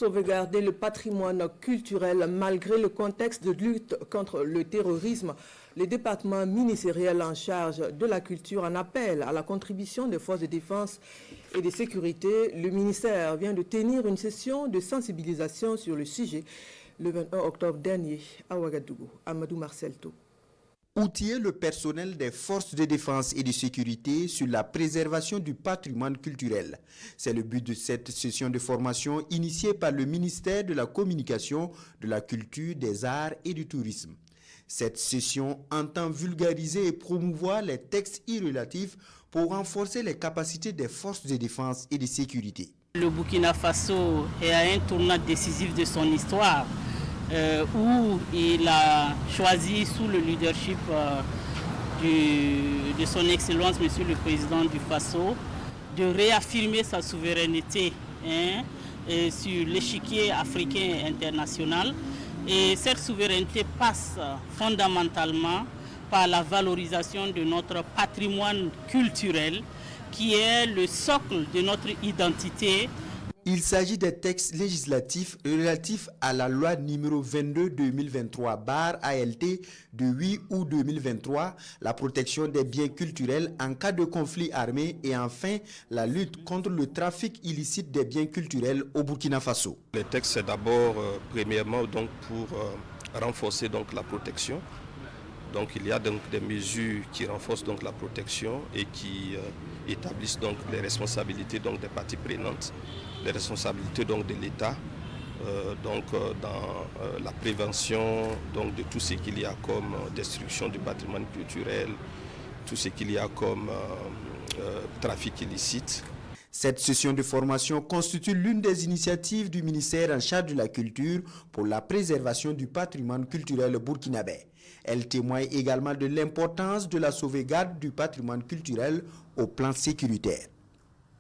Sauvegarder le patrimoine culturel malgré le contexte de lutte contre le terrorisme. Le département ministériel en charge de la culture en appelle à la contribution des forces de défense et de sécurité. Le ministère vient de tenir une session de sensibilisation sur le sujet le 21 octobre dernier à Ouagadougou. Amadou Marcelto. Outiller le personnel des forces de défense et de sécurité sur la préservation du patrimoine culturel. C'est le but de cette session de formation initiée par le ministère de la Communication, de la Culture, des Arts et du Tourisme. Cette session entend vulgariser et promouvoir les textes relatifs pour renforcer les capacités des forces de défense et de sécurité. Le Burkina Faso est à un tournant décisif de son histoire. Où il a choisi sous le leadership de son Excellence, Monsieur le Président du Faso, de réaffirmer sa souveraineté sur l'échiquier africain international. Et cette souveraineté passe fondamentalement par la valorisation de notre patrimoine culturel, qui est le socle de notre identité. Il s'agit des textes législatifs relatifs à la loi numéro 22/2023/ALT de 8 août 2023, la protection des biens culturels en cas de conflit armé et enfin la lutte contre le trafic illicite des biens culturels au Burkina Faso. Les textes, c'est d'abord, premièrement, donc, pour renforcer donc, la protection. Donc il y a donc des mesures qui renforcent donc la protection et qui établissent donc les responsabilités donc des parties prenantes, les responsabilités donc de l'État, dans la prévention donc de tout ce qu'il y a comme destruction du patrimoine culturel, tout ce qu'il y a comme trafic illicite. Cette session de formation constitue l'une des initiatives du ministère en charge de la culture pour la préservation du patrimoine culturel burkinabé. Elle témoigne également de l'importance de la sauvegarde du patrimoine culturel au plan sécuritaire.